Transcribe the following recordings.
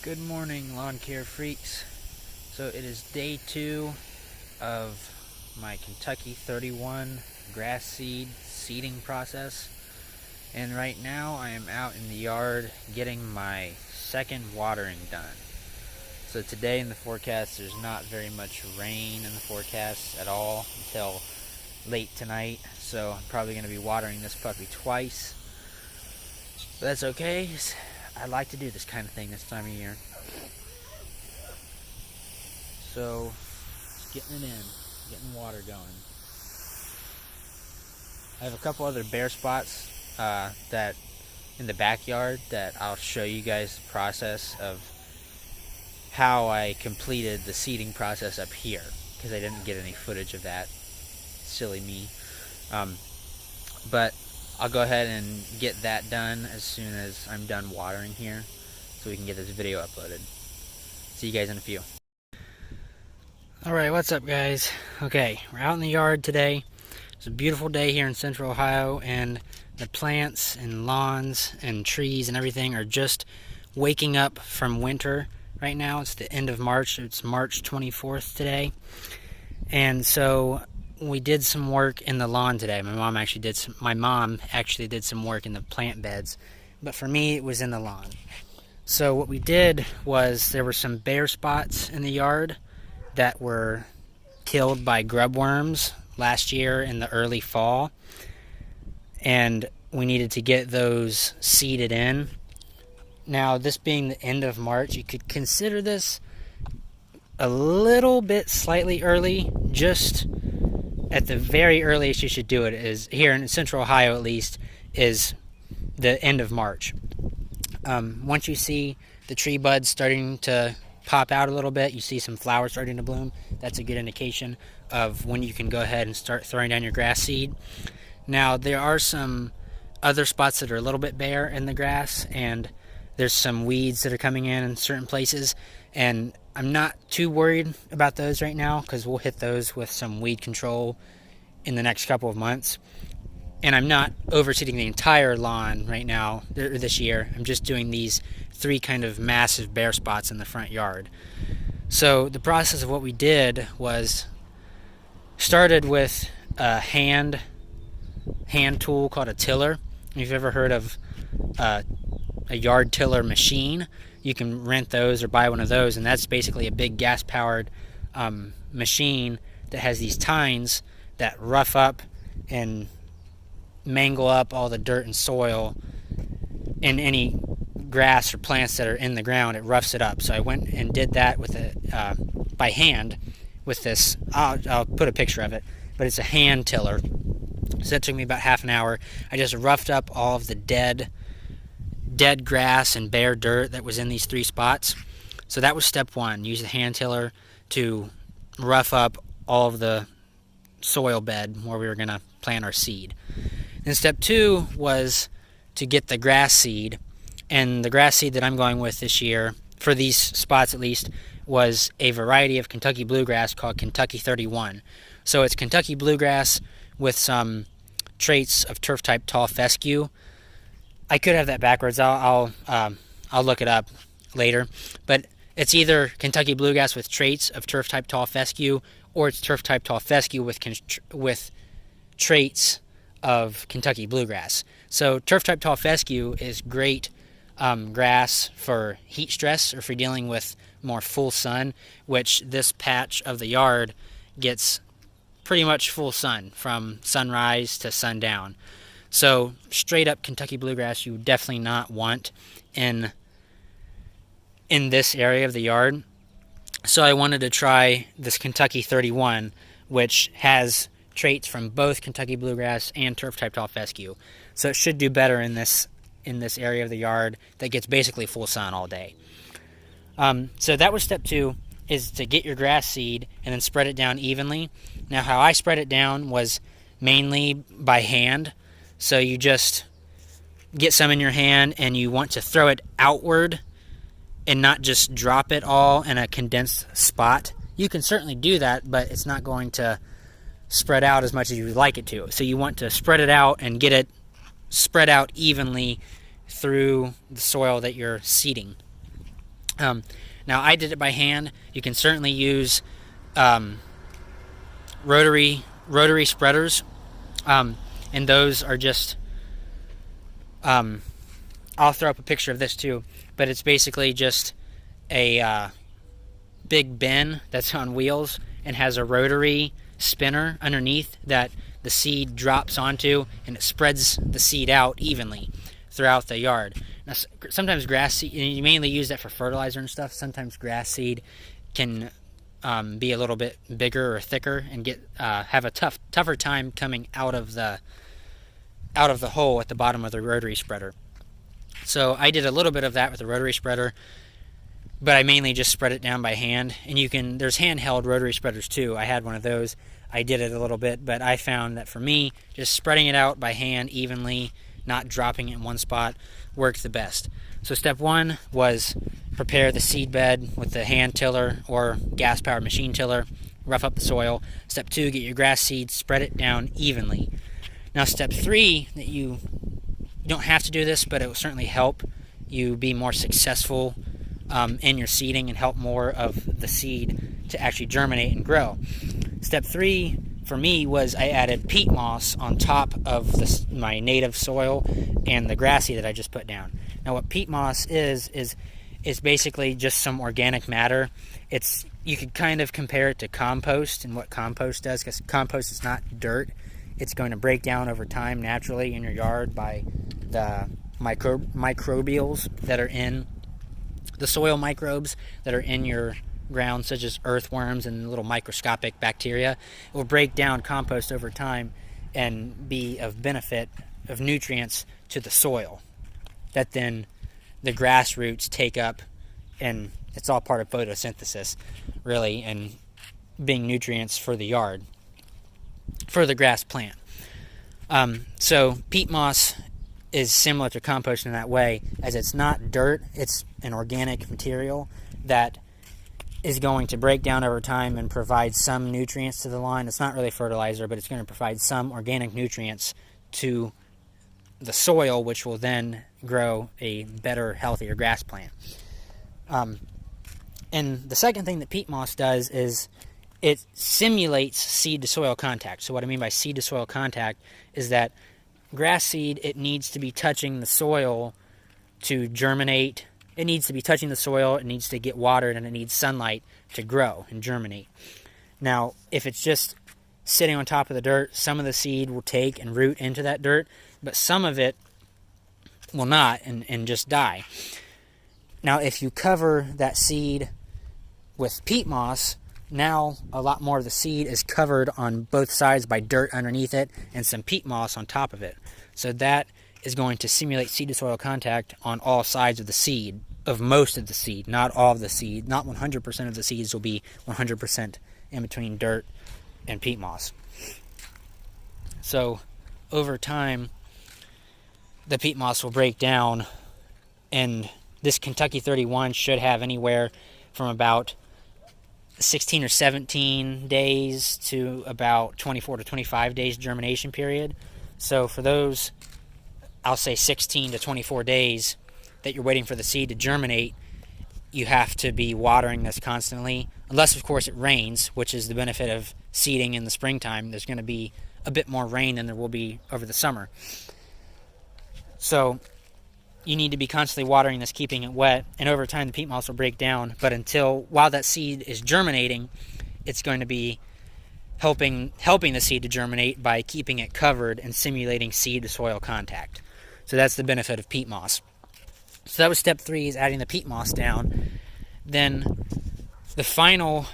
Good morning, lawn care freaks. So it is day 2 of my Kentucky 31 grass seed seeding process, and right now I am out in the yard getting my second watering done. So today in the forecast there's not very much rain in the forecast at all until late tonight, so I'm probably going to be watering this puppy twice, but that's okay. I like to do this kind of thing this time of year. So, just getting it in, getting water going. I have a couple other bare spots that in the backyard that I'll show you guys the process of how I completed the seeding process up here, because I didn't get any footage of that. Silly me. But I'll go ahead and get that done as soon as I'm done watering here, so we can get this video uploaded. See you guys in a few. Alright, what's up guys? Okay, we're out in the yard today. It's a beautiful day here in central Ohio, and the plants and lawns and trees and everything are just waking up from winter right now. It's the end of March. It's March 24th today. And so we did some work in the lawn today. My mom actually did some work in the plant beds, but for me it was in the lawn. So what we did was there were some bare spots in the yard that were killed by grub worms last year in the early fall, and we needed to get those seeded in. Now, this being the end of March, you could consider this a little bit slightly early. Just at the very earliest you should do it is, here in central Ohio at least, is the end of March. Once you see the tree buds starting to pop out a little bit, you see some flowers starting to bloom, that's a good indication of when you can go ahead and start throwing down your grass seed. Now, there are some other spots that are a little bit bare in the grass, and there's some weeds that are coming in certain places, and I'm not too worried about those right now because we'll hit those with some weed control in the next couple of months. And I'm not overseeding the entire lawn right now this year. I'm just doing these 3 kind of massive bare spots in the front yard. So the process of what we did was started with a hand tool called a tiller. If you've ever heard of a yard tiller machine, you can rent those or buy one of those, and that's basically a big gas-powered machine that has these tines that rough up and mangle up all the dirt and soil in any grass or plants that are in the ground. It roughs it up. So I went and did that with by hand with this. I'll put a picture of it, but it's a hand tiller. So that took me about half an hour. I just roughed up all of the dead grass and bare dirt that was in these 3 spots. So that was step 1. Use the hand tiller to rough up all of the soil bed where we were going to plant our seed. Then step 2 was to get the grass seed. And the grass seed that I'm going with this year, for these spots at least, was a variety of Kentucky bluegrass called Kentucky 31. So it's Kentucky bluegrass with some traits of turf-type tall fescue. I could have that backwards. I'll look it up later. But it's either Kentucky bluegrass with traits of turf-type tall fescue, or it's turf-type tall fescue with traits of Kentucky bluegrass. So turf-type tall fescue is great grass for heat stress or for dealing with more full sun, which this patch of the yard gets pretty much full sun from sunrise to sundown. So straight up Kentucky bluegrass you definitely not want in this area of the yard. So I wanted to try this Kentucky 31, which has traits from both Kentucky bluegrass and turf-type tall fescue. So it should do better in this area of the yard that gets basically full sun all day. So that was step 2, is to get your grass seed and then spread it down evenly. Now, how I spread it down was mainly by hand. So you just get some in your hand and you want to throw it outward and not just drop it all in a condensed spot. You can certainly do that, but it's not going to spread out as much as you would like it to. So you want to spread it out and get it spread out evenly through the soil that you're seeding. Now I did it by hand. You can certainly use rotary spreaders, and those are just I'll throw up a picture of this too, but it's basically just a big bin that's on wheels and has a rotary spinner underneath that the seed drops onto, and it spreads the seed out evenly throughout the yard. Now, sometimes grass seed, you mainly use that for fertilizer and stuff. Sometimes grass seed can be a little bit bigger or thicker and have a tougher time coming out of the hole at the bottom of the rotary spreader. So I did a little bit of that with the rotary spreader, but I mainly just spread it down by hand. And there's handheld rotary spreaders too. I had one of those. I did it a little bit, but I found that for me, just spreading it out by hand evenly, not dropping it in one spot, worked the best. So step one was prepare the seed bed with the hand tiller or gas-powered machine tiller, rough up the soil. Step two, get your grass seed, spread it down evenly. Now step three, that you don't have to do this, but it will certainly help you be more successful in your seeding and help more of the seed to actually germinate and grow. Step three for me was I added peat moss on top of my native soil and the grass seed that I just put down. Now what peat moss is basically just some organic matter. You could kind of compare it to compost and what compost does, because compost is not dirt. It's going to break down over time naturally in your yard by the microbials that are in the soil, microbes that are in your ground, such as earthworms and little microscopic bacteria. It will break down compost over time and be of benefit, of nutrients to the soil that then the grass roots take up, and it's all part of photosynthesis, really, and being nutrients for the yard, for the grass plant. So peat moss is similar to compost in that way, as it's not dirt, it's an organic material that is going to break down over time and provide some nutrients to the lawn. It's not really fertilizer, but it's going to provide some organic nutrients to the soil, which will then grow a better, healthier grass plant. And the second thing that peat moss does is it simulates seed-to-soil contact. So what I mean by seed-to-soil contact is that grass seed, it needs to be touching the soil to germinate. It needs to be touching the soil, it needs to get watered, and it needs sunlight to grow and germinate. Now, if it's just sitting on top of the dirt, some of the seed will take and root into that dirt, but some of it will not and just die. Now, if you cover that seed with peat moss, now a lot more of the seed is covered on both sides by dirt underneath it and some peat moss on top of it. So that is going to simulate seed-to-soil contact on all sides of the seed, of most of the seed, not all of the seed. Not 100% of the seeds will be 100% in between dirt and peat moss. So over time, the peat moss will break down, and this Kentucky 31 should have anywhere from about 16 or 17 days to about 24 to 25 days germination period. So for those, I'll say 16 to 24 days that you're waiting for the seed to germinate, you have to be watering this constantly, unless of course it rains, which is the benefit of seeding in the springtime. There's going to be a bit more rain than there will be over the summer. So you need to be constantly watering this, keeping it wet, and over time the peat moss will break down. But while that seed is germinating, it's going to be helping the seed to germinate by keeping it covered and simulating seed-to-soil contact. So that's the benefit of peat moss. So that was step 3, is adding the peat moss down. Then the final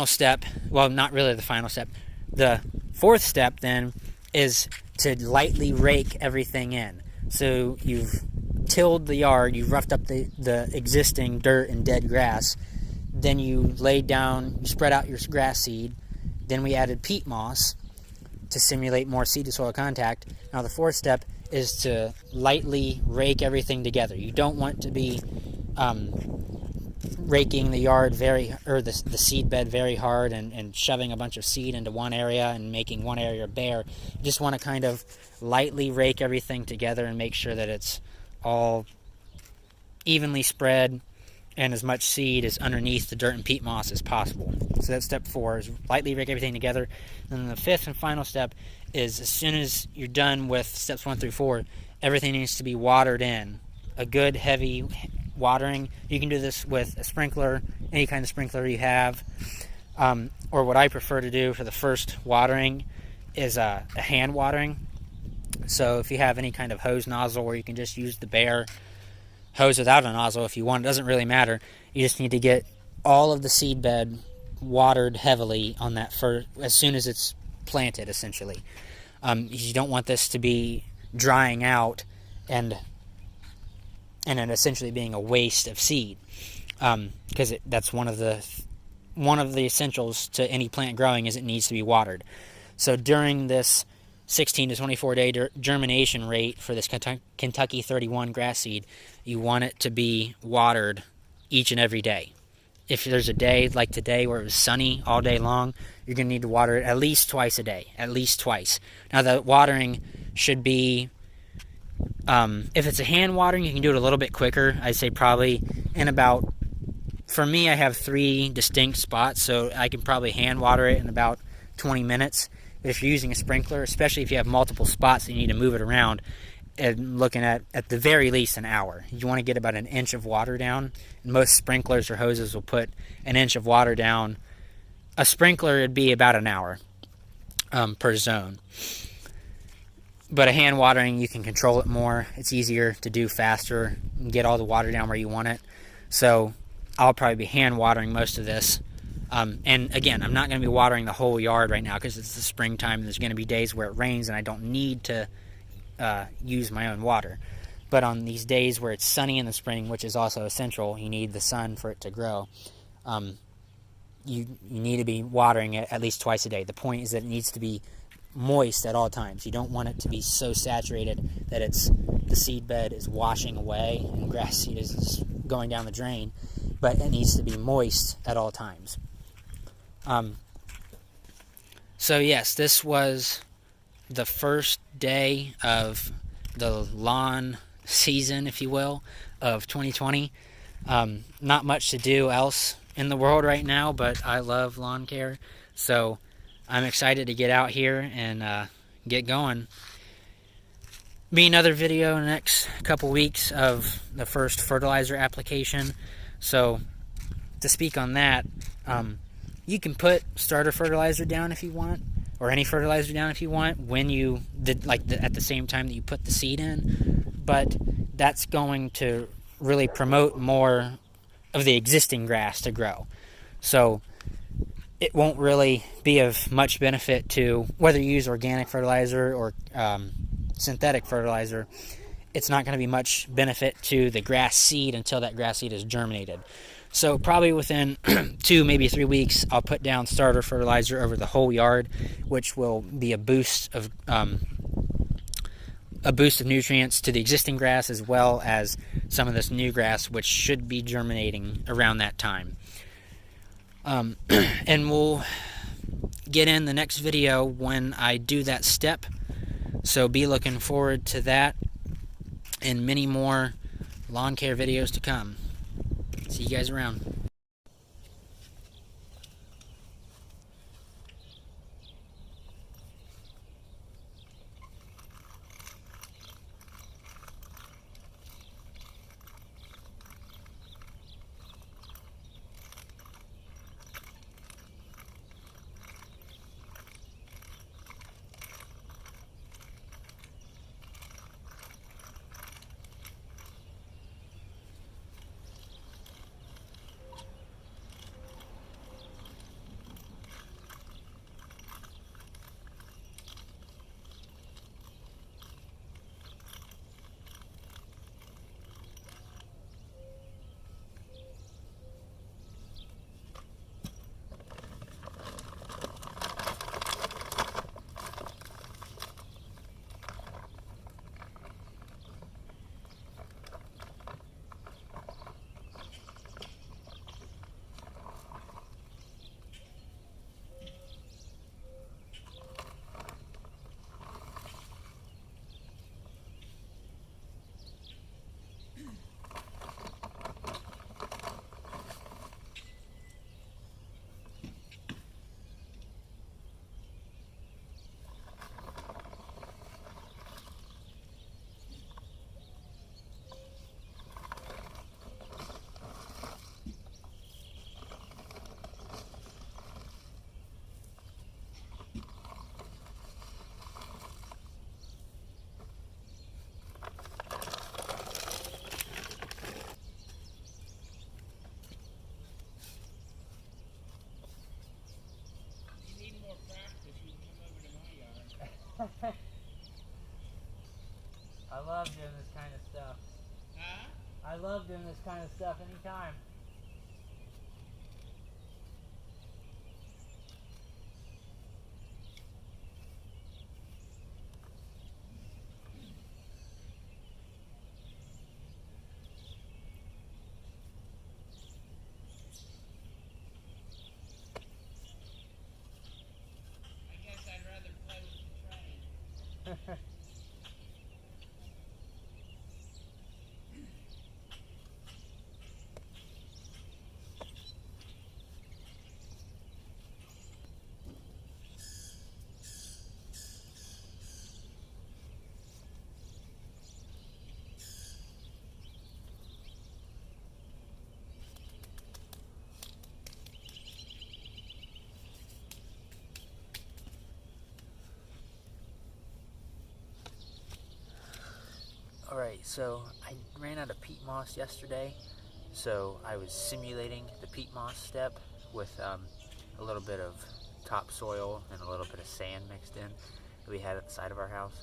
step, well, not really the final step, the fourth step then is to lightly rake everything in. So you've tilled the yard, you've roughed up the existing dirt and dead grass, then you spread out your grass seed, then we added peat moss to simulate more seed-to-soil contact. Now the fourth step is to lightly rake everything together. You don't want to be raking the yard the seed bed very hard and shoving a bunch of seed into one area and making one area bare. You just want to kind of lightly rake everything together and make sure that it's all evenly spread and as much seed as underneath the dirt and peat moss as possible. So that's step 4, is lightly rake everything together. And then the 5th and final step is, as soon as you're done with steps 1 through 4, everything needs to be watered in. A good heavy watering. You can do this with a sprinkler, any kind of sprinkler you have. Or what I prefer to do for the first watering is a hand watering. So if you have any kind of hose nozzle, or you can just use the bare hose without a nozzle if you want, it doesn't really matter. You just need to get all of the seed bed watered heavily on that as soon as it's planted, essentially. You don't want this to be drying out and it essentially being a waste of seed, because that's one of the essentials to any plant growing, is it needs to be watered. So during this 16 to 24 day germination rate for this Kentucky 31 grass seed, you want it to be watered each and every day. If there's a day like today where it was sunny all day long, you're going to need to water it at least twice a day, at least twice. Now the watering should be, if it's a hand watering, you can do it a little bit quicker. I'd say probably in about, for me, I have 3 distinct spots, so I can probably hand water it in about 20 minutes. But if you're using a sprinkler, especially if you have multiple spots that you need to move it around, and looking at the very least an hour. You want to get about an inch of water down. And most sprinklers or hoses will put an inch of water down. A sprinkler would be about an hour per zone. But a hand watering, you can control it more. It's easier to do faster and get all the water down where you want it. So I'll probably be hand watering most of this. And again, I'm not going to be watering the whole yard right now because it's the springtime and there's going to be days where it rains and I don't need to use my own water. But on these days where it's sunny in the spring, which is also essential, you need the sun for it to grow, you need to be watering it at least twice a day. The point is that it needs to be moist at all times. You don't want it to be so saturated that the seed bed is washing away and grass seed is just going down the drain, but it needs to be moist at all times. So yes, this was the first day of the lawn season, if you will, of 2020. Not much to do else in the world right now, but I love lawn care, so I'm excited to get out here and get going. Be another video in the next couple weeks of the first fertilizer application. So to speak on that, you can put starter fertilizer down if you want, or any fertilizer down if you want, when you did at the same time that you put the seed in, but that's going to really promote more of the existing grass to grow. So it won't really be of much benefit to whether you use organic fertilizer or synthetic fertilizer. It's not going to be much benefit to the grass seed until that grass seed is germinated. So probably within 2, maybe 3 weeks, I'll put down starter fertilizer over the whole yard, which will be a boost of nutrients to the existing grass, as well as some of this new grass, which should be germinating around that time. And we'll get in the next video when I do that step. So be looking forward to that and many more lawn care videos to come. See you guys around. love doing this kind of stuff. Huh? I love doing this kind of stuff anytime. I guess I'd rather play with the train. Alright, so I ran out of peat moss yesterday, so I was simulating the peat moss step with a little bit of topsoil and a little bit of sand mixed in that we had at the side of our house.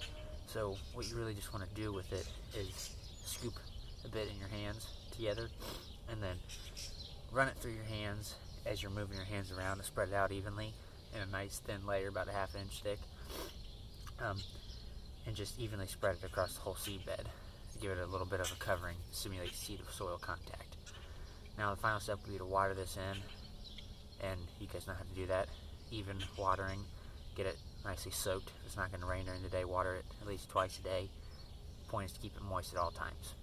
So what you really just want to do with it is scoop a bit in your hands together and then run it through your hands as you're moving your hands around to spread it out evenly in a nice thin layer, about a ½ inch thick. And just evenly spread it across the whole seed bed to give it a little bit of a covering, simulate seed of soil contact. Now the final step would be to water this in, and you guys know how to do that. Even watering, get it nicely soaked. If it's not going to rain during the day, water it at least twice a day. The point is to keep it moist at all times.